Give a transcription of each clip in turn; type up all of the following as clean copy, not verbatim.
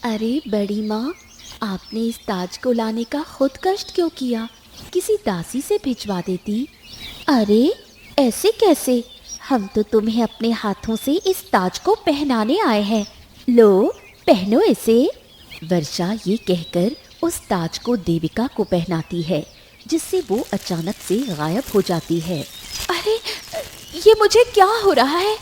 अरे बड़ी माँ, आपने इस ताज को लाने का खुद कष्ट क्यों किया? किसी दासी से भिजवा देती। अरे ऐसे कैसे? हम तो तुम्हें अपने हाथों से इस ताज को पहनाने आए हैं। लो, पहनो इसे। वर्षा ये कहकर उस ताज को देविका को पहनाती है, जिससे वो अचानक से गायब हो जाती है। अरे ये मुझे क्या हो रहा है?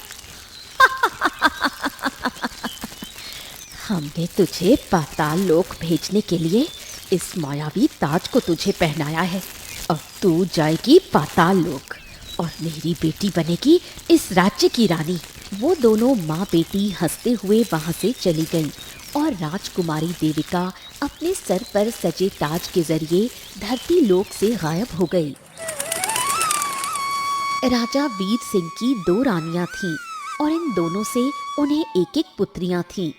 हमने तुझे पाताल लोक भेजने के लिए इस मायावी ताज को तुझे पहनाया है। अब तू जाएगी पाताल लोक और मेरी बेटी बनेगी इस राज्य की रानी। वो दोनों माँ बेटी हंसते हुए वहां से चली गईं और राजकुमारी देविका अपने सर पर सजे ताज के जरिए धरती लोक से गायब हो गई। राजा वीर सिंह की 2 रानियां थीं और इन दोनों से उन्हें एक एक पुत्रियां थीं।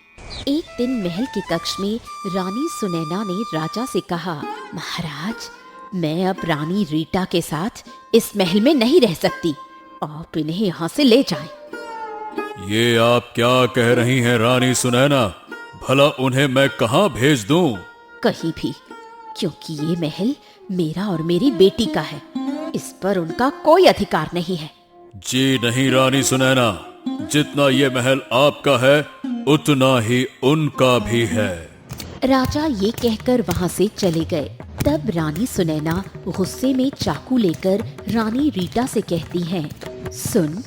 एक दिन महल के कक्ष में रानी सुनैना ने राजा से कहा, महाराज, मैं अब रानी रीटा के साथ इस महल में नहीं रह सकती। आप इन्हें यहाँ से ले जाएं। ये आप क्या कह रही हैं रानी सुनैना? भला उन्हें मैं कहाँ भेज दूं? कहीं भी, क्योंकि ये महल मेरा और मेरी बेटी का है। इस पर उनका कोई अधिकार नहीं है। जी नहीं रानी सुनैना, जितना ये महल आपका है उतना ही उनका भी है। राजा ये कहकर वहां से चले गए। तब रानी सुनैना गुस्से में चाकू लेकर रानी रीटा से कहती हैं, सुन,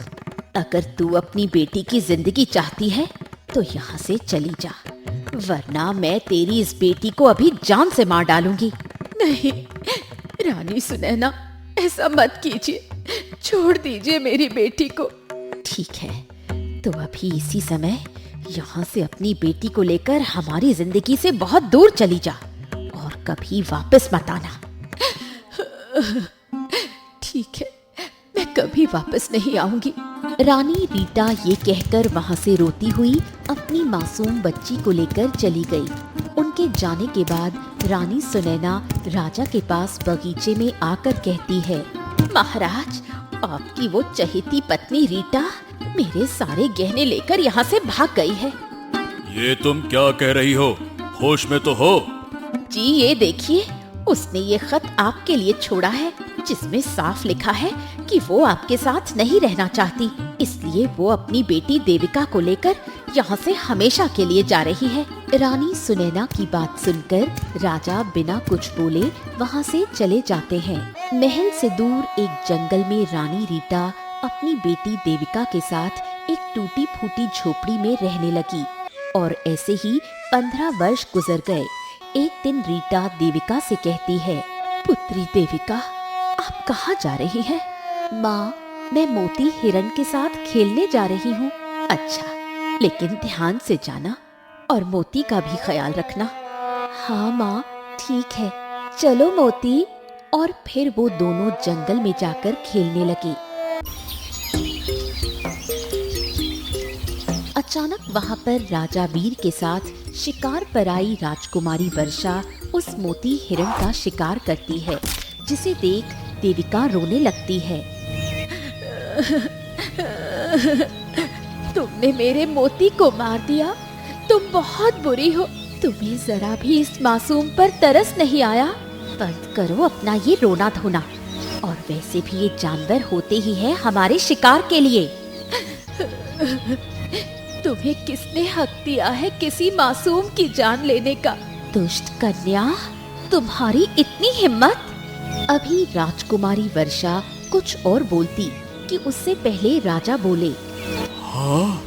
अगर तू अपनी बेटी की जिंदगी चाहती है तो यहाँ से चली जा, वरना मैं तेरी इस बेटी को अभी जान से मार डालूंगी। नहीं रानी सुनैना, ऐसा मत कीजिए, छोड़ दीजिए मेरी बेटी को। ठीक है, तो अभी इसी समय यहाँ से अपनी बेटी को लेकर हमारी जिंदगी से बहुत दूर चली जा और कभी वापस मत आना। ठीक है, मैं कभी वापस नहीं आऊंगी। रानी रीटा ये कहकर वहां से रोती हुई अपनी मासूम बच्ची को लेकर चली गई। उनके जाने के बाद रानी सुनैना राजा के पास बगीचे में आकर कहती है, महाराज, आपकी वो चहेती पत्नी रीटा मेरे सारे गहने लेकर यहाँ से भाग गई है। ये तुम क्या कह रही हो? होश में तो हो? जी ये देखिए, उसने ये खत आपके लिए छोड़ा है, जिसमें साफ लिखा है कि वो आपके साथ नहीं रहना चाहती, इसलिए वो अपनी बेटी देविका को लेकर यहाँ से हमेशा के लिए जा रही है। रानी सुनैना की बात सुनकर राजा बिना कुछ बोले वहाँ से चले जाते हैं। महल से दूर एक जंगल में रानी रीटा अपनी बेटी देविका के साथ एक टूटी फूटी झोपड़ी में रहने लगी और ऐसे ही 15 वर्ष गुजर गए। एक दिन रीटा देविका से कहती है, पुत्री देविका, आप कहाँ जा रही हैं? माँ, मैं मोती हिरण के साथ खेलने जा रही हूँ। अच्छा, लेकिन ध्यान से जाना और मोती का भी ख्याल रखना। हाँ माँ, ठीक है, चलो मोती। और फिर वो दोनों जंगल में जाकर खेलने लगी। अचानक वहाँ पर राजा वीर के साथ शिकार पर आई राजकुमारी वर्षा उस मोती हिरण का शिकार करती है, जिसे देख देविका रोने लगती है। तुमने मेरे मोती को मार दिया, तुम बहुत बुरी हो। तुम्हें जरा भी इस मासूम पर तरस नहीं आया? बंद करो अपना ये रोना धोना, और वैसे भी ये जानवर होते ही हैं हमारे शिकार के लिए। तुम्हें किसने हक दिया है किसी मासूम की जान लेने का? दुष्ट कन्या, तुम्हारी इतनी हिम्मत! अभी राजकुमारी वर्षा कुछ और बोलती कि उससे पहले राजा बोले, हाँ,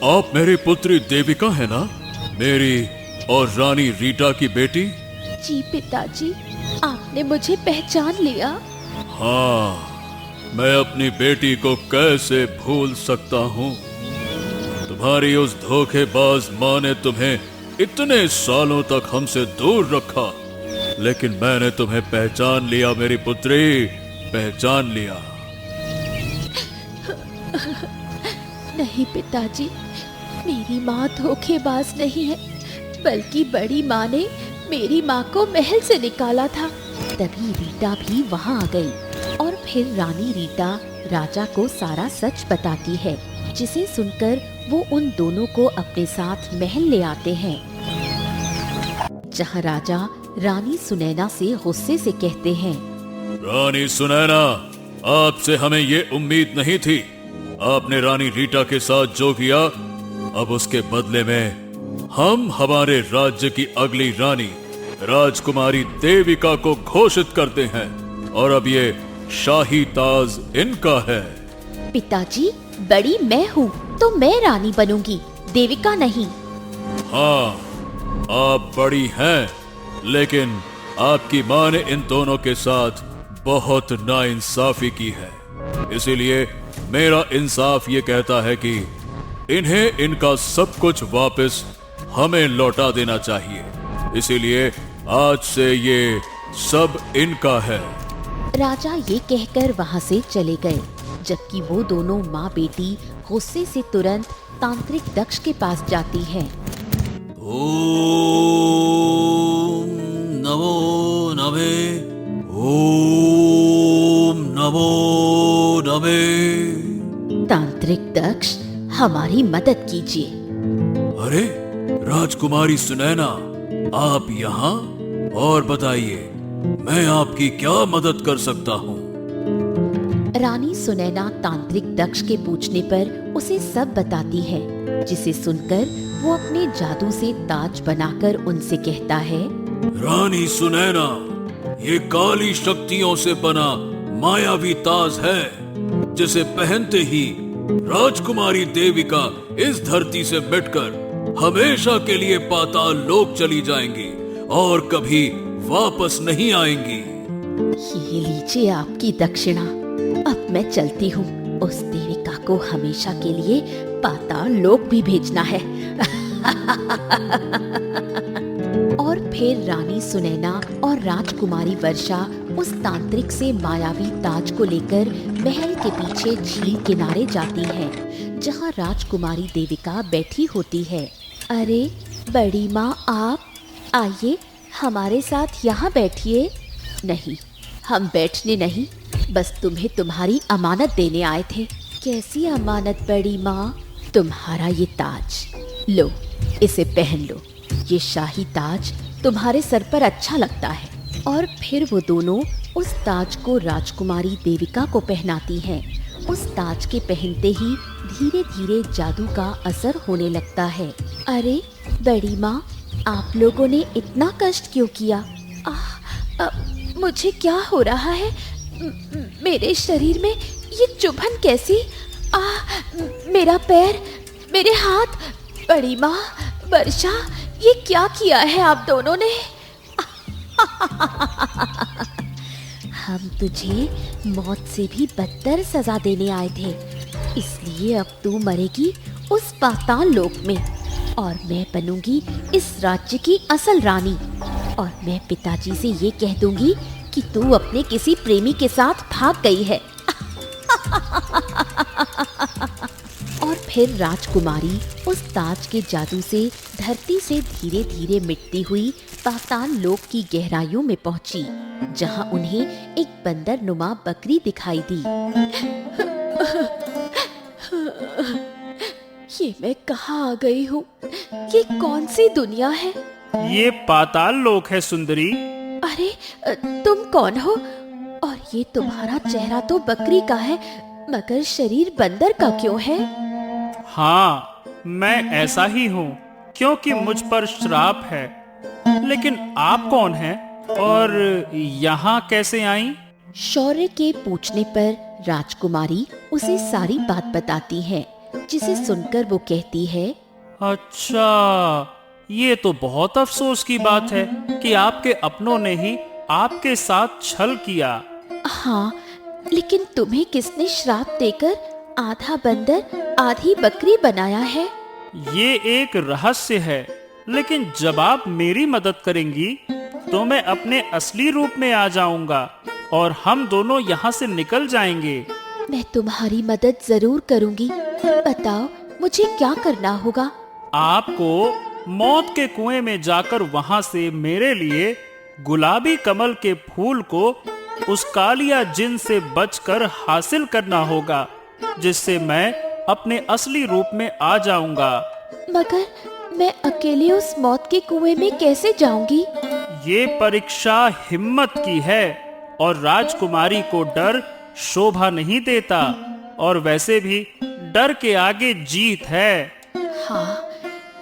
आप मेरी पुत्री देविका है ना? मेरी और रानी रीटा की बेटी? जी पिताजी, आपने मुझे पहचान लिया। हाँ, मैं अपनी बेटी को कैसे भूल सकता हूँ? तुम्हारी उस धोखेबाज माँ ने तुम्हें इतने सालों तक हमसे दूर रखा, लेकिन मैंने तुम्हें पहचान लिया मेरी पुत्री, पहचान लिया। नहीं पिताजी, मेरी माँ धोखेबाज नहीं है, बल्कि बड़ी माँ ने मेरी माँ को महल से निकाला था। तभी रीटा भी वहाँ आ गई और फिर रानी रीटा राजा को सारा सच बताती है, जिसे सुनकर वो उन दोनों को अपने साथ महल ले आते हैं, जहाँ राजा रानी सुनैना से गुस्से से कहते हैं, रानी सुनैना, आपसे हमें ये उम्मीद नहीं थी। आपने रानी रीटा के साथ जो किया, अब उसके बदले में हम हमारे राज्य की अगली रानी राजकुमारी देविका को घोषित करते हैं, और अब ये शाही ताज इनका है। पिताजी, बड़ी मैं हूँ तो मैं रानी बनूंगी, देविका नहीं। हाँ, आप बड़ी हैं, लेकिन आपकी माँ ने इन दोनों के साथ बहुत नाइंसाफी की है। इसीलिए मेरा इंसाफ ये कहता है कि इन्हें इनका सब कुछ वापस हमें लौटा देना चाहिए। इसीलिए आज से ये सब इनका है। राजा ये कहकर वहाँ से चले गए, जबकि वो दोनों माँ बेटी गुस्से से तुरंत तांत्रिक दक्ष के पास जाती है। ओम नमो नभे, ओम नमो नभे। तांत्रिक दक्ष, हमारी मदद कीजिए। अरे राजकुमारी सुनैना, आप यहाँ? और बताइए, मैं आपकी क्या मदद कर सकता हूँ? रानी सुनैना तांत्रिक दक्ष के पूछने पर उसे सब बताती है, जिसे सुनकर वो अपने जादू से ताज बनाकर उनसे कहता है, रानी सुनैना, ये काली शक्तियों से बना मायावी ताज है, जिसे पहनते ही राजकुमारी देविका इस धरती से मिटकर हमेशा के लिए पाताल लोक चली जाएंगी और कभी वापस नहीं आएंगी। ये लीजिए आपकी दक्षिणा। अब मैं चलती हूँ, उस देविका को हमेशा के लिए पाताल लोक भी भेजना है। और फिर रानी सुनैना और राजकुमारी वर्षा उस तांत्रिक से मायावी ताज को लेकर महल के पीछे झील किनारे जाती है, जहाँ राजकुमारी देविका बैठी होती है। अरे बड़ी माँ, आप आइए, हमारे साथ यहाँ बैठिए। नहीं, हम बैठने नहीं, बस तुम्हें तुम्हारी अमानत देने आए थे। कैसी अमानत बड़ी माँ? तुम्हारा ये ताज लो, इसे पहन लो। ये शाही ताज तुम्हारे सर पर अच्छा लगता है। और फिर वो दोनों उस ताज को राजकुमारी देविका को पहनाती हैं। उस ताज के पहनते ही धीरे धीरे जादू का असर होने लगता है। अरे बड़ी माँ, आप लोगों ने इतना कष्ट क्यों किया? मुझे क्या हो रहा है? मेरे शरीर में ये चुभन कैसी? मेरा पैर, मेरे हाथ। बड़ी माँ, वर्षा, ये क्या किया है आप दोनों ने? हम तुझे मौत से भी बदतर सजा देने आए थे, इसलिए अब तू मरेगी उस पाताल लोक में, और मैं बनूंगी इस राज्य की असल रानी। और मैं पिताजी से ये कह दूंगी कि तू अपने किसी प्रेमी के साथ भाग गई है। और फिर राजकुमारी उस ताज के जादू से धरती से धीरे धीरे मिटती हुई पाताल लोक की गहराइयों में पहुंची, जहां उन्हें एक बंदरनुमा बकरी दिखाई दी। ये मैं कहाँ आ गई हूँ? ये कौन सी दुनिया है? ये पाताल लोक है सुंदरी। अरे तुम कौन हो? और ये तुम्हारा चेहरा तो बकरी का है, मगर शरीर बंदर का क्यों है? हाँ, मैं ऐसा ही हूँ, क्योंकि मुझ पर श्राप है। लेकिन आप कौन हैं और यहाँ कैसे आई? शौर्य के पूछने पर राजकुमारी उसे सारी बात बताती है, जिसे सुनकर वो कहती है, अच्छा, ये तो बहुत अफसोस की बात है कि आपके अपनों ने ही आपके साथ छल किया। हाँ, लेकिन तुम्हें किसने श्राप देकर आधा बंदर आधी बकरी बनाया है? ये एक रहस्य है, लेकिन जब आप मेरी मदद करेंगी तो मैं अपने असली रूप में आ जाऊंगा और हम दोनों यहाँ से निकल जाएंगे। मैं तुम्हारी मदद जरूर करूंगी। बताओ, मुझे क्या करना होगा? आपको मौत के कुएं में जाकर वहां से मेरे लिए गुलाबी कमल के फूल को उस कालिया जिन से बचकर हासिल करना होगा, जिससे मैं अपने असली रूप में आ जाऊंगा। मगर मैं अकेले उस मौत के कुएं में कैसे जाऊंगी? ये परीक्षा हिम्मत की है और राजकुमारी को डर शोभा नहीं देता, और वैसे भी डर के आगे जीत है। हाँ,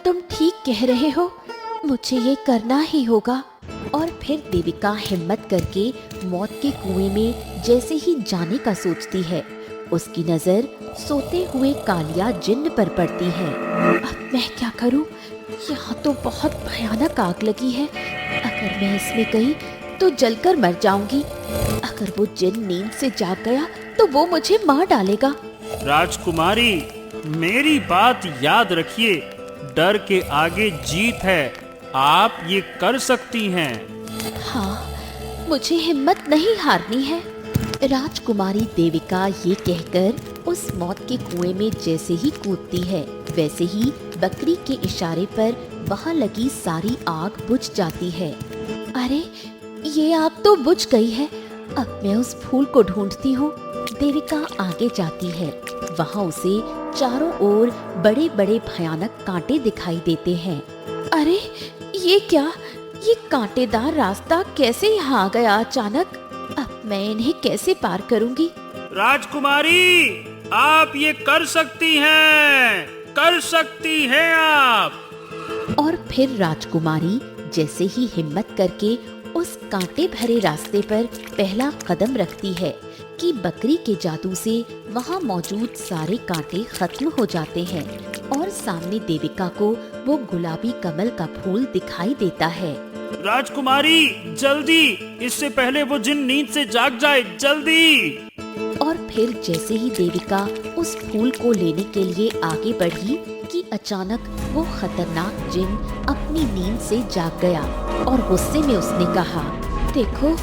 तुम ठीक कह रहे हो, मुझे ये करना ही होगा। और फिर देविका हिम्मत करके मौत के कुएं में जैसे ही जाने का सोचती है, उसकी नजर सोते हुए कालिया जिन्न पर पड़ती है। अब मैं क्या करूं? यहाँ तो बहुत भयानक आग लगी है। अगर मैं इसमें गई तो जलकर मर जाऊंगी। अगर वो जिन्न नींद से जाग गया तो वो मुझे मार डालेगा। राजकुमारी, मेरी बात याद रखिए, डर के आगे जीत है। आप ये कर सकती हैं। हाँ, मुझे हिम्मत नहीं हारनी है। राजकुमारी देविका ये कहकर उस मौत के कुएं में जैसे ही कूदती है, वैसे ही बकरी के इशारे पर वहां लगी सारी आग बुझ जाती है। अरे, ये आग तो बुझ गई है। अब मैं उस फूल को ढूंढती हूँ। देविका आगे जाती है। वहाँ उसे चारों ओर बड़े बड़े भयानक कांटे दिखाई देते हैं। अरे, ये क्या? ये कांटेदार रास्ता कैसे यहाँ आ गया अचानक? अब मैं इन्हें कैसे पार करूँगी? राजकुमारी, आप ये कर सकती हैं, कर सकती हैं आप। और फिर राजकुमारी जैसे ही हिम्मत करके उस कांटे भरे रास्ते पर पहला कदम रखती है कि बकरी के जादू से वहाँ मौजूद सारे कांटे खत्म हो जाते हैं और सामने देविका को वो गुलाबी कमल का फूल दिखाई देता है। राजकुमारी, जल्दी, इससे पहले वो जिन्न नींद से जाग जाए, जल्दी। और फिर जैसे ही देविका उस फूल को लेने के लिए आगे बढ़ी कि अचानक वो खतरनाक जिन्न अपनी नींद से जाग गया और गुस्से में उसने कहा, देखो,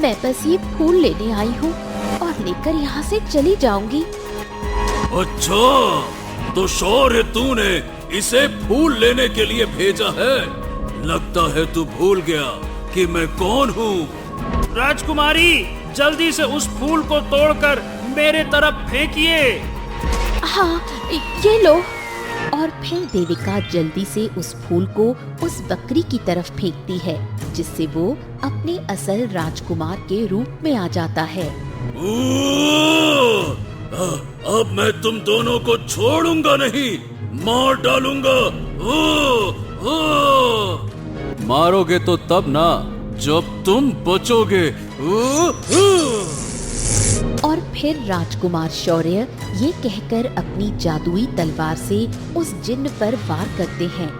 मैं बस ये फूल लेने आई हूँ और लेकर यहाँ से चली जाऊंगी। अच्छा, तो शौर्य तूने इसे फूल लेने के लिए भेजा है? लगता है तू भूल गया कि मैं कौन हूँ। राजकुमारी, जल्दी से उस फूल को तोड़कर मेरे तरफ फेंकिए। हाँ, ये लो। और फिर देविका जल्दी से उस फूल को उस बकरी की तरफ फेंकती है, जिससे वो अपने असल राजकुमार के रूप में आ जाता है। अब मैं तुम दोनों को छोड़ूंगा नहीं, मार डालूंगा। मारोगे तो तब ना जब तुम बचोगे। और फिर राजकुमार शौर्य ये कहकर अपनी जादुई तलवार से उस जिन्न पर वार करते हैं,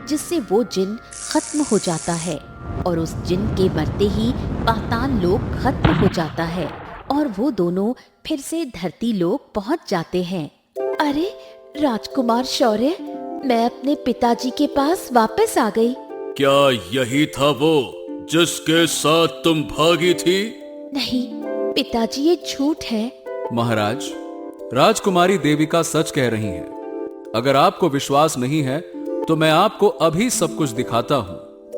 जिससे वो जिन्न खत्म हो जाता है और उस जिन्न के मरते ही पाताल लोक खत्म हो जाता है और वो दोनों फिर से धरती लोक पहुंच जाते हैं। अरे राजकुमार शौर्य, मैं अपने पिताजी के पास वापस आ गई। क्या यही था वो जिसके साथ तुम भागी थी? नहीं पिताजी, ये झूठ है। महाराज, राजकुमारी देविका सच कह रही हैं। अगर आपको विश्वास नहीं है तो मैं आपको अभी सब कुछ दिखाता हूँ।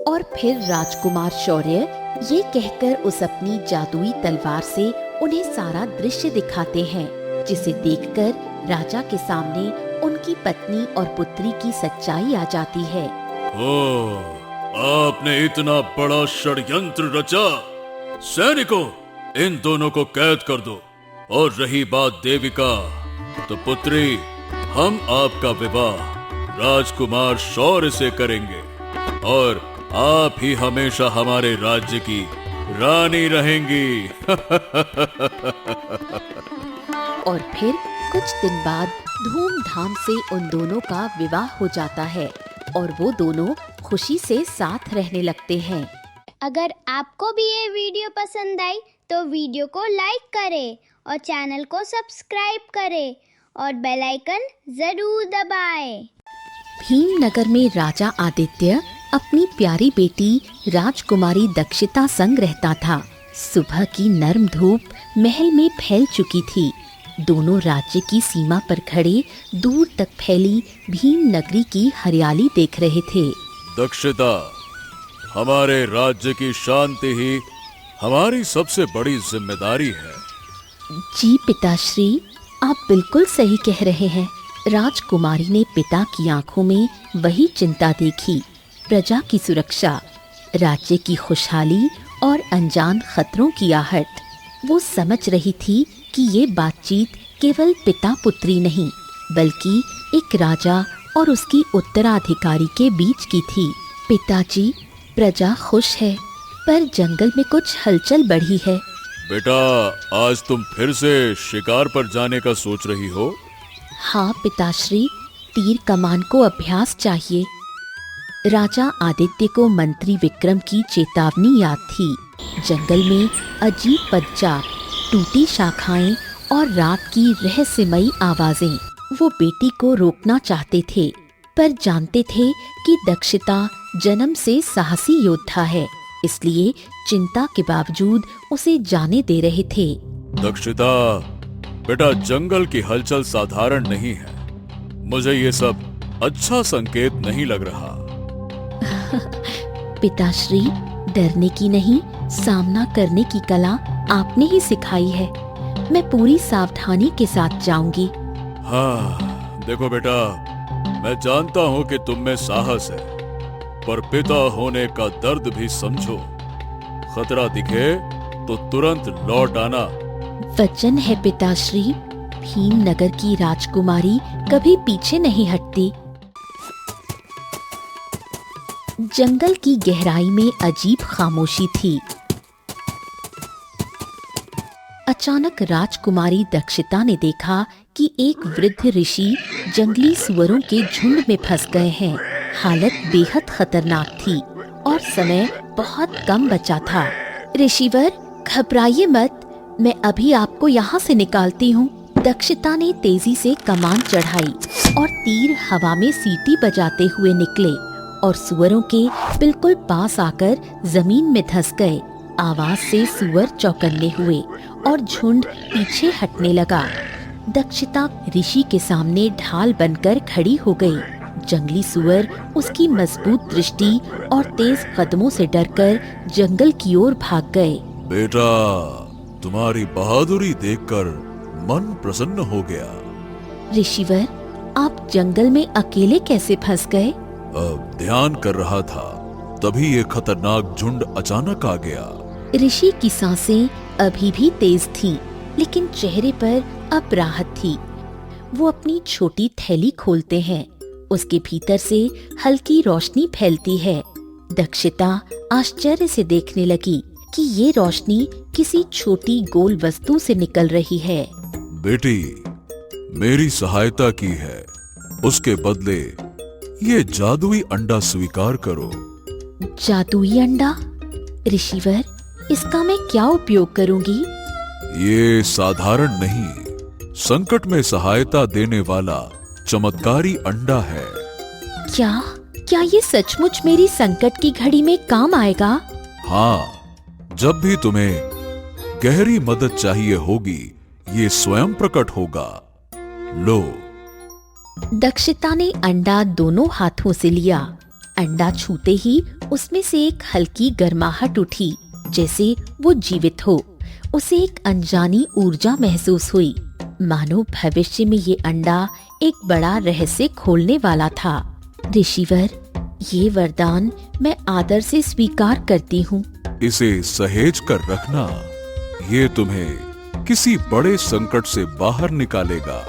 और फिर राजकुमार शौर्य ये कहकर उस अपनी जादुई तलवार से उन्हें सारा दृश्य दिखाते हैं, जिसे देखकर राजा के सामने उनकी पत्नी और पुत्री की सच्चाई आ जाती है। आपने इतना बड़ा षड्यंत्र रचा। सैनिकों, इन दोनों को कैद कर दो। और रही बात देविका, तो पुत्री, हम आपका विवाह राजकुमार शौर्य से करेंगे और आप ही हमेशा हमारे राज्य की रानी रहेंगी। और फिर कुछ दिन बाद धूमधाम से उन दोनों का विवाह हो जाता है और वो दोनों खुशी से साथ रहने लगते हैं। अगर आपको भी ये वीडियो पसंद आई तो वीडियो को लाइक करें और चैनल को सब्सक्राइब करें और बेल आइकन जरूर दबाएं। भीमनगर में राजा आदित्य अपनी प्यारी बेटी राजकुमारी दक्षिता संग रहता था। सुबह की नर्म धूप महल में फैल चुकी थी। दोनों राज्य की सीमा पर खड़े दूर तक फैली भीम नगरी की हरियाली देख रहे थे। दक्षिता, हमारे राज्य की शांति ही हमारी सबसे बड़ी जिम्मेदारी है। जी पिताश्री, आप बिल्कुल सही कह रहे हैं। राजकुमारी ने पिता की आंखों में वही चिंता देखी, प्रजा की सुरक्षा, राज्य की खुशहाली और अनजान खतरों की आहट। वो समझ रही थी कि ये बातचीत केवल पिता पुत्री नहीं, बल्कि एक राजा और उसकी उत्तराधिकारी के बीच की थी। पिताजी, प्रजा खुश है, पर जंगल में कुछ हलचल बढ़ी है। बेटा, आज तुम फिर से शिकार पर जाने का सोच रही हो? हाँ पिताश्री, तीर कमान को अभ्यास चाहिए। राजा आदित्य को मंत्री विक्रम की चेतावनी याद थी। जंगल में अजीब पदचार, टूटी शाखाएं और रात की रहस्यमयी आवाजें। वो बेटी को रोकना चाहते थे, पर जानते थे कि दक्षिता जन्म से साहसी योद्धा है, इसलिए चिंता के बावजूद उसे जाने दे रहे थे। दक्षिता, बेटा, जंगल की हलचल साधारण नहीं है। मुझे ये सब अच्छा संकेत नहीं लग रहा। पिताश्री, डरने की नहीं, सामना करने की कला आपने ही सिखाई है। मैं पूरी सावधानी के साथ जाऊंगी। हाँ, देखो बेटा, मैं जानता हूँ कि तुम में साहस है, पर पिता होने का दर्द भी समझो। खतरा दिखे तो तुरंत लौट आना। वचन है पिताश्री, भीम नगर की राजकुमारी कभी पीछे नहीं हटती। जंगल की गहराई में अजीब खामोशी थी। अचानक राजकुमारी दक्षिता ने देखा कि एक वृद्ध ऋषि जंगली सुअरों के झुंड में फंस गए हैं। हालत बेहद खतरनाक थी और समय बहुत कम बचा था। ऋषिवर, घबराइए मत, मैं अभी आपको यहाँ से निकालती हूँ। दक्षिता ने तेजी से कमान चढ़ाई और तीर हवा में सीटी बजाते हुए निकले और सुअरों के बिल्कुल पास आकर जमीन में धंस गए। आवाज से सुअर चौकन्ने हुए और झुंड पीछे हटने लगा। दक्षिता ऋषि के सामने ढाल बनकर खड़ी हो गई। जंगली सुअर उसकी मजबूत दृष्टि और तेज कदमों से डरकर जंगल की ओर भाग गए। बेटा, तुम्हारी बहादुरी देखकर मन प्रसन्न हो गया। ऋषिवर, आप जंगल में अकेले कैसे फंस गए? अब ध्यान कर रहा था, तभी ये खतरनाक झुंड अचानक आ गया। ऋषि की सांसें अभी भी तेज थीं, लेकिन चेहरे पर अब राहत थी। वो अपनी छोटी थैली खोलते हैं, उसके भीतर से हल्की रोशनी फैलती है। दक्षिता आश्चर्य से देखने लगी कि ये रोशनी किसी छोटी गोल वस्तु से निकल रही है। बेटी, मेरी सहायता की है, उसके बदले ये जादुई अंडा स्वीकार करो। जादुई अंडा? ऋषिवर, इसका मैं क्या उपयोग करूंगी? ये साधारण नहीं, संकट में सहायता देने वाला चमत्कारी अंडा है। क्या ये सचमुच मेरी संकट की घड़ी में काम आएगा? हाँ, जब भी तुम्हें गहरी मदद चाहिए होगी, ये स्वयं प्रकट होगा। लो। दक्षिता ने अंडा दोनों हाथों से लिया। अंडा छूते ही उसमें से एक हल्की गर्माहट उठी, जैसे वो जीवित हो। उसे एक अनजानी ऊर्जा महसूस हुई, मानो भविष्य में ये अंडा एक बड़ा रहस्य खोलने वाला था। ऋषिवर, ये वरदान मैं आदर से स्वीकार करती हूँ। इसे सहेज कर रखना, ये तुम्हें किसी बड़े संकट से बाहर निकालेगा।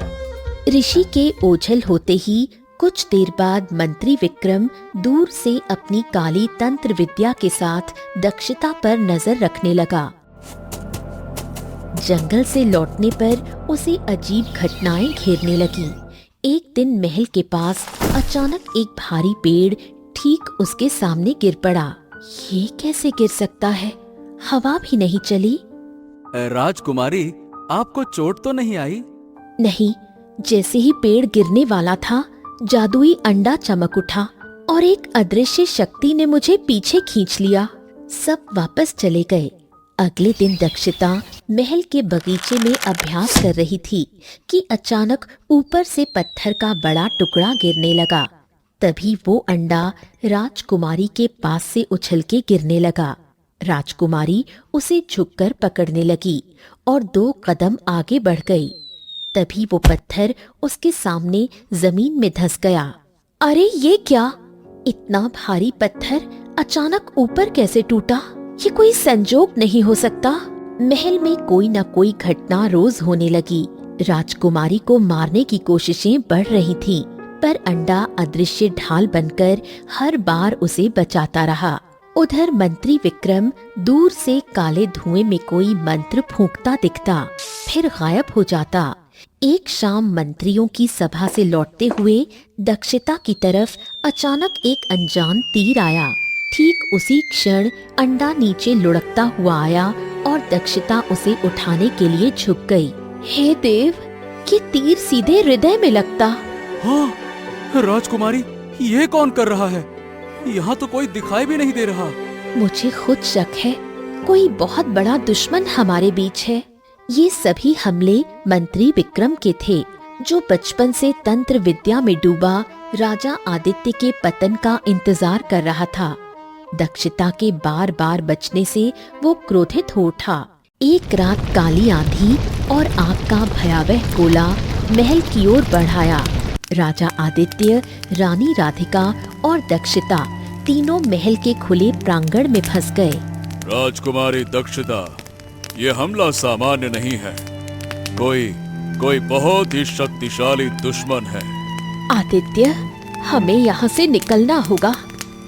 ऋषि के ओझल होते ही कुछ देर बाद मंत्री विक्रम दूर से अपनी काली तंत्र विद्या के साथ दक्षिता पर नजर रखने लगा। जंगल से लौटने पर उसे अजीब घटनाएं घेरने लगीं। एक दिन महल के पास अचानक एक भारी पेड़ ठीक उसके सामने गिर पड़ा। ये कैसे गिर सकता है? हवा भी नहीं चली। राजकुमारी, आपको चोट तो नहीं आई? नहीं, जैसे ही पेड़ गिरने वाला था, जादुई अंडा चमक उठा और एक अदृश्य शक्ति ने मुझे पीछे खींच लिया। सब वापस चले गए। अगले दिन दक्षिता महल के बगीचे में अभ्यास कर रही थी कि अचानक ऊपर से पत्थर का बड़ा टुकड़ा गिरने लगा। तभी वो अंडा राजकुमारी के पास से उछल के गिरने लगा। राजकुमारी उसे झुककर पकड़ने लगी और 2 कदम आगे बढ़ गई। तभी वो पत्थर उसके सामने जमीन में धंस गया। अरे ये क्या, इतना भारी पत्थर अचानक ऊपर कैसे टूटा? ये कोई संजोग नहीं हो सकता। महल में कोई न कोई घटना रोज होने लगी। राजकुमारी को मारने की कोशिशें बढ़ रही थीं, पर अंडा अदृश्य ढाल बनकर हर बार उसे बचाता रहा। उधर मंत्री विक्रम दूर से काले धुएं में कोई मंत्र फूंकता दिखता, फिर गायब हो जाता। एक शाम मंत्रियों की सभा से लौटते हुए दक्षिता की तरफ अचानक एक अनजान तीर आया। ठीक उसी क्षण अंडा नीचे लुढ़कता हुआ आया और दक्षिता उसे उठाने के लिए झुक गई। हे देव, ये तीर सीधे हृदय में लगता। हाँ, राजकुमारी, ये कौन कर रहा है? यहाँ तो कोई दिखाई भी नहीं दे रहा। मुझे खुद शक है, कोई बहुत बड़ा दुश्मन हमारे बीच है। ये सभी हमले मंत्री विक्रम के थे, जो बचपन से तंत्र विद्या में डूबा राजा आदित्य के पतन का इंतजार कर रहा था। दक्षिता के बार बार बचने से वो क्रोधित हो उठा। एक रात काली आंधी और आग का भयावह गोला महल की ओर बढ़ाया। राजा आदित्य, रानी राधिका और दक्षिता तीनों महल के खुले प्रांगण में फंस गए। राजकुमारी दक्षिता, ये हमला सामान्य नहीं है। कोई बहुत ही शक्तिशाली दुश्मन है। आदित्य, हमें यहाँ से निकलना होगा।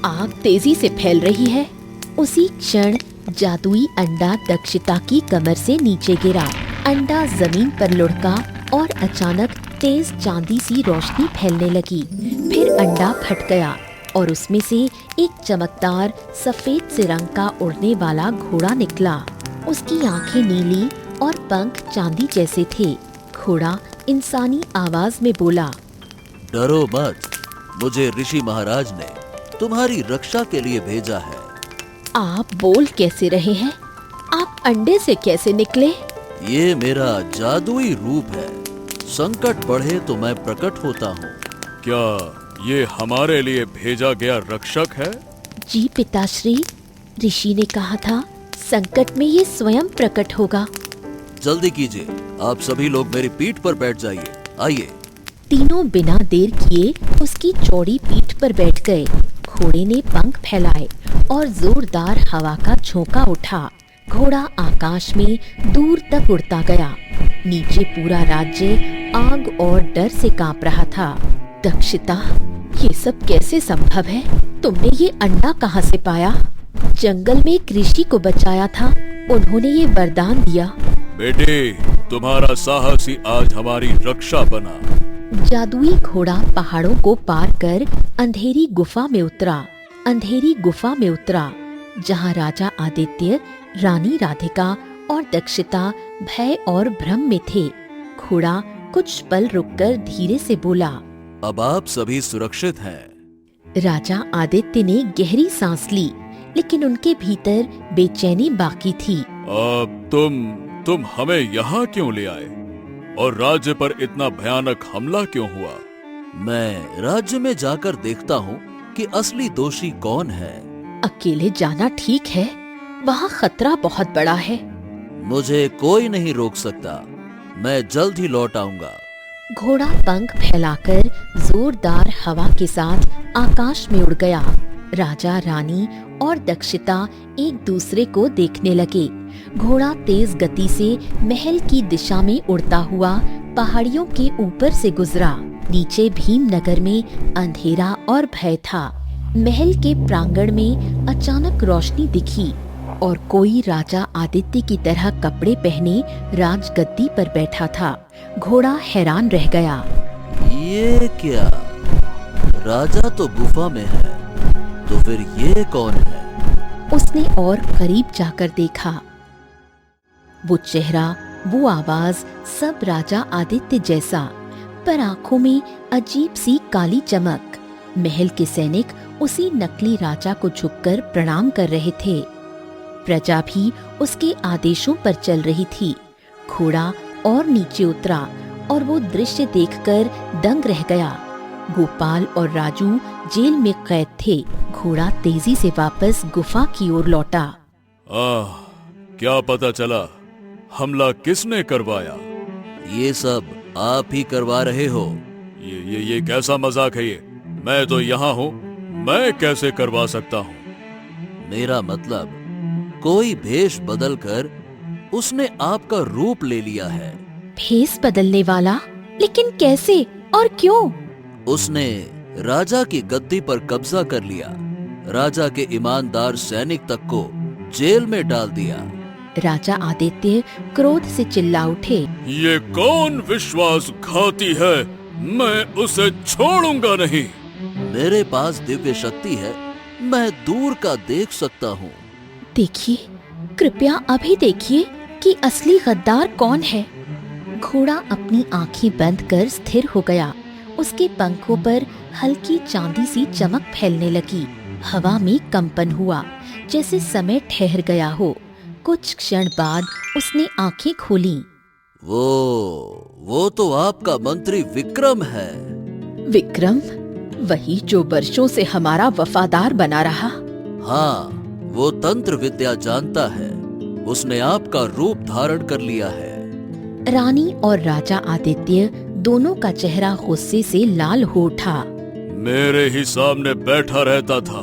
आग तेजी से फैल रही है। उसी क्षण जादुई अंडा दक्षिता की कमर से नीचे गिरा। अंडा जमीन पर लुढ़का और अचानक तेज चांदी सी रोशनी फैलने लगी। फिर अंडा फट गया और उसमें से एक चमकदार सफेद से रंग का उड़ने वाला घोड़ा निकला। उसकी आंखें नीली और पंख चांदी जैसे थे। घोड़ा इंसानी आवाज में बोला, डरो मत, मुझे ऋषि महाराज ने तुम्हारी रक्षा के लिए भेजा है। आप बोल कैसे रहे हैं? आप अंडे से कैसे निकले? ये मेरा जादुई रूप है। संकट बढ़े तो मैं प्रकट होता हूँ। क्या ये हमारे लिए भेजा गया रक्षक है? जी पिताश्री, ऋषि ने कहा था संकट में ये स्वयं प्रकट होगा। जल्दी कीजिए, आप सभी लोग मेरी पीठ पर बैठ जाइए। आइए। तीनों बिना देर किए उसकी चौड़ी पीठ पर बैठ गए। घोड़े ने पंख फैलाए और जोरदार हवा का झोंका उठा। घोड़ा आकाश में दूर तक उड़ता गया। नीचे पूरा राज्य आग और डर से कांप रहा था। दक्षिता, ये सब कैसे संभव है? तुमने ये अंडा कहाँ से पाया? जंगल में एक ऋषि को बचाया था, उन्होंने ये वरदान दिया। बेटे, तुम्हारा साहस ही आज हमारी रक्षा बना। जादुई घोड़ा पहाड़ों को पार कर अंधेरी गुफा में उतरा, जहाँ राजा आदित्य, रानी राधिका और दक्षिता भय और भ्रम में थे। घोड़ा कुछ पल रुककर धीरे से बोला, अब आप सभी सुरक्षित हैं। राजा आदित्य ने गहरी सांस ली, लेकिन उनके भीतर बेचैनी बाकी थी। अब तुम हमें यहाँ क्यों ले आए और राज्य पर इतना भयानक हमला क्यों हुआ? मैं राज्य में जाकर देखता हूँ कि असली दोषी कौन है। अकेले जाना ठीक है, वहाँ खतरा बहुत बड़ा है। मुझे कोई नहीं रोक सकता, मैं जल्द ही लौट आऊंगा। घोड़ा पंख फैलाकर जोरदार हवा के साथ आकाश में उड़ गया। राजा, रानी और दक्षिता एक दूसरे को देखने लगे। घोड़ा तेज गति से महल की दिशा में उड़ता हुआ पहाड़ियों के ऊपर से गुजरा। नीचे भीमनगर में अंधेरा और भय था। महल के प्रांगण में अचानक रोशनी दिखी और कोई राजा आदित्य की तरह कपड़े पहने राजगद्दी पर बैठा था। घोड़ा हैरान रह गया। ये क्या? राजा तो गुफा में है, तो फिर ये कौन है? उसने और करीब जाकर देखा। वो चेहरा, वो आवाज, सब राजा आदित्य जैसा, पर आंखों में अजीब सी काली चमक। महल के सैनिक उसी नकली राजा को झुककर प्रणाम कर रहे थे। प्रजा भी उसके आदेशों पर चल रही थी। घोड़ा और नीचे उतरा और वो दृश्य देखकर दंग रह गया। गोपाल और राजू जेल में कैद थे। घोड़ा तेजी से वापस गुफा की ओर लौटा। क्या पता चला? हमला किसने करवाया? ये सब आप ही करवा रहे हो। ये कैसा मजाक है ये? मैं तो यहाँ हूँ, मैं कैसे करवा सकता हूँ? मेरा मतलब कोई भेष बदलकर उसने आपका रूप ले लिया है। भेष बदलने वाला? लेकिन कैसे और क्यों? उसने राजा की गद्दी पर कब्जा कर लिया, राजा के ईमानदार सैनिक तक को जेल में डाल दिया। राजा आदित्य क्रोध से चिल्ला उठे। ये कौन विश्वासघाती है? मैं उसे छोड़ूंगा नहीं। मेरे पास दिव्य शक्ति है, मैं दूर का देख सकता हूँ। देखिए, कृपया अभी देखिए कि असली गद्दार कौन है। घोड़ा अपनी आंखें बंद कर स्थिर हो गया। उसके पंखों पर हल्की चांदी सी चमक फैलने लगी। हवा में कंपन हुआ, जैसे समय ठहर गया हो। कुछ क्षण बाद उसने आंखें खोली। वो तो आपका मंत्री विक्रम है। विक्रम? वही जो वर्षों से हमारा वफादार बना रहा। हाँ, वो तंत्र विद्या जानता है। उसने आपका रूप धारण कर लिया है। रानी और राजा आदित्य दोनों का चेहरा गुस्से से लाल हो उठा। मेरे ही सामने बैठा रहता था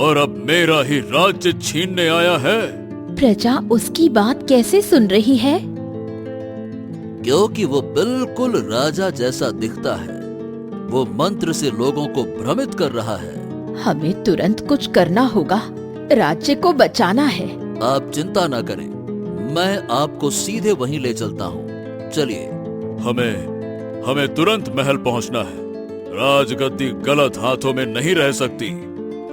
और अब मेरा ही राज्य छीनने आया है। प्रजा उसकी बात कैसे सुन रही है? क्योंकि वो बिल्कुल राजा जैसा दिखता है। वो मंत्र से लोगों को भ्रमित कर रहा है। हमें तुरंत कुछ करना होगा, राज्य को बचाना है। आप चिंता न करें, मैं आपको सीधे वहीं ले चलता हूँ। चलिए। हमें तुरंत महल पहुँचना है। राजगद्दी गलत हाथों में नहीं रह सकती।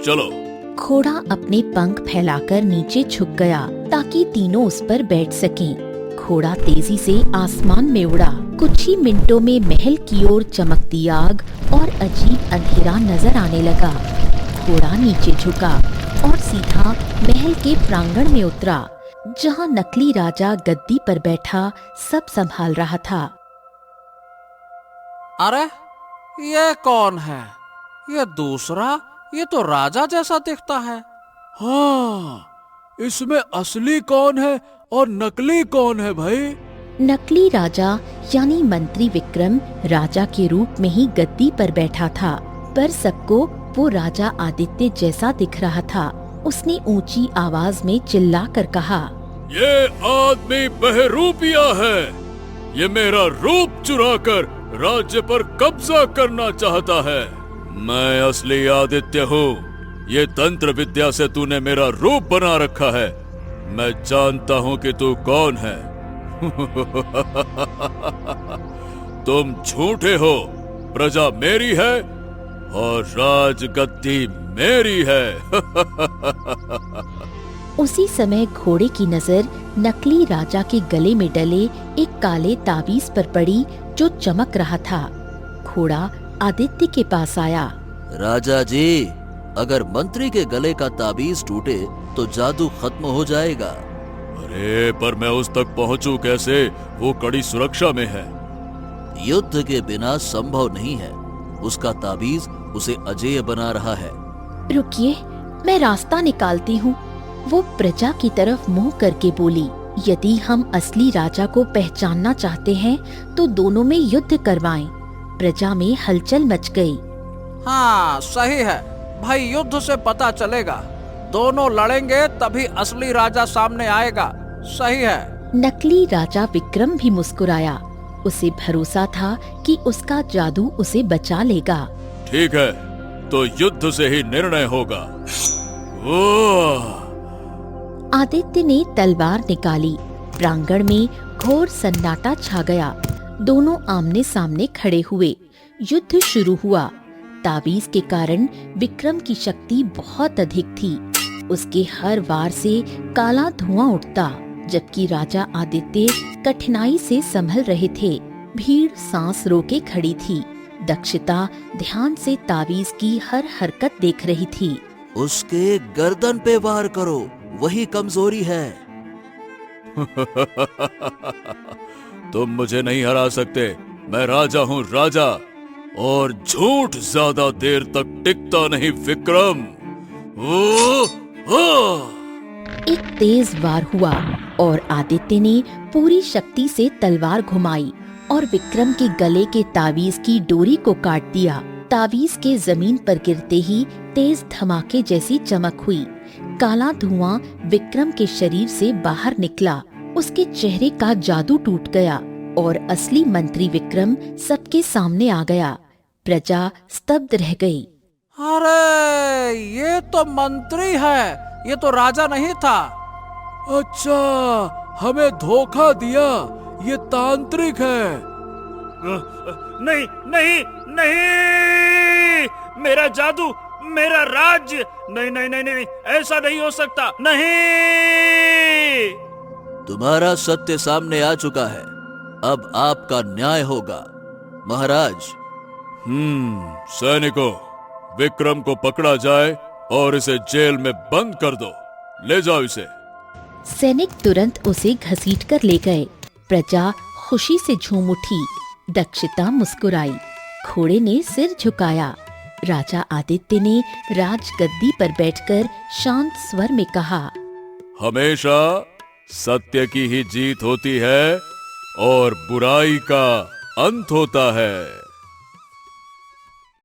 चलो। घोड़ा अपने पंख फैलाकर नीचे झुक गया ताकि तीनों उस पर बैठ सकें। घोड़ा तेजी से आसमान में उड़ा। कुछ ही मिनटों में महल की ओर चमकती आग और अजीब अंधेरा नजर आने लगा। घोड़ा नीचे झुका और सीधा महल के प्रांगण में उतरा, जहां नकली राजा गद्दी पर बैठा सब संभाल रहा था। अरे, ये कौन है? ये दूसरा, ये तो राजा जैसा दिखता है। हाँ, इसमें असली कौन है और नकली कौन है भाई? नकली राजा यानी मंत्री विक्रम राजा के रूप में ही गद्दी पर बैठा था, पर सबको वो राजा आदित्य जैसा दिख रहा था। उसने ऊंची आवाज में चिल्ला कर कहा, ये आदमी बहरूपिया है। ये मेरा रूप चुराकर राज्य पर कब्जा करना चाहता है। मैं असली आदित्य हूँ। ये तंत्र विद्या से तूने मेरा रूप बना रखा है। मैं जानता हूँ कि तू कौन है। तुम झूठे हो। प्रजा मेरी है और राजगद्दी मेरी है। उसी समय घोड़े की नजर नकली राजा के गले में डले एक काले ताबीज पर पड़ी जो चमक रहा था। घोड़ा आदित्य के पास आया। राजा जी, अगर मंत्री के गले का ताबीज टूटे तो जादू खत्म हो जाएगा। अरे पर मैं उस तक पहुंचूं कैसे? वो कड़ी सुरक्षा में है। युद्ध के बिना संभव नहीं है। उसका ताबीज उसे अजेय बना रहा है। रुकिए, मैं रास्ता निकालती हूँ। वो प्रजा की तरफ मुंह करके बोली, यदि हम असली राजा को पहचानना चाहते हैं तो दोनों में युद्ध करवाएं। प्रजा में हलचल मच गई। हाँ, सही है भाई, युद्ध से पता चलेगा। दोनों लड़ेंगे तभी असली राजा सामने आएगा। सही है। नकली राजा विक्रम भी मुस्कुराया। उसे भरोसा था कि उसका जादू उसे बचा लेगा। ठीक है, तो युद्ध से ही निर्णय होगा। आदित्य ने तलवार निकाली। प्रांगण में घोर सन्नाटा छा गया। दोनों आमने सामने खड़े हुए। युद्ध शुरू हुआ। ताबीज के कारण विक्रम की शक्ति बहुत अधिक थी। उसके हर वार से काला धुआं उठता, जबकि राजा आदित्य कठिनाई से संभल रहे थे। भीड़ सांस रोके खड़ी थी। दक्षता ध्यान से ताबीज की हर हरकत देख रही थी। उसके गर्दन पे वार करो, वही कमजोरी है। तुम मुझे नहीं हरा सकते। मैं राजा हूँ, राजा। और झूठ ज्यादा देर तक टिकता नहीं विक्रम। एक तेज वार हुआ और आदित्य ने पूरी शक्ति से तलवार घुमाई और विक्रम के गले के तावीज की डोरी को काट दिया। तावीज के जमीन पर गिरते ही तेज धमाके जैसी चमक हुई। काला धुआं विक्रम के शरीर से बाहर निकला। उसके चेहरे का जादू टूट गया और असली मंत्री विक्रम सबके सामने आ गया। प्रजा स्तब्ध रह गई। अरे ये तो मंत्री है, ये तो राजा नहीं था। अच्छा, हमें धोखा दिया, ये तांत्रिक है। नहीं नहीं नहीं, मेरा जादू, मेरा राज्य, नहीं नहीं नहीं नहीं, ऐसा नहीं हो सकता, नहीं। तुम्हारा सत्य सामने आ चुका है, अब आपका न्याय होगा महाराज। सैनिकों, विक्रम को पकड़ा जाए और इसे जेल में बंद कर दो। ले जाओ इसे। सैनिक तुरंत उसे घसीटकर ले गए। प्रजा खुशी से झूम उठी। दक्षिता मुस्कुराई। घोड़े ने सिर झुकाया। राजा आदित्य ने राजगद्दी पर बैठकर शांत स्वर में कहा, हमेशा सत्य की ही जीत होती है और बुराई का अंत होता है।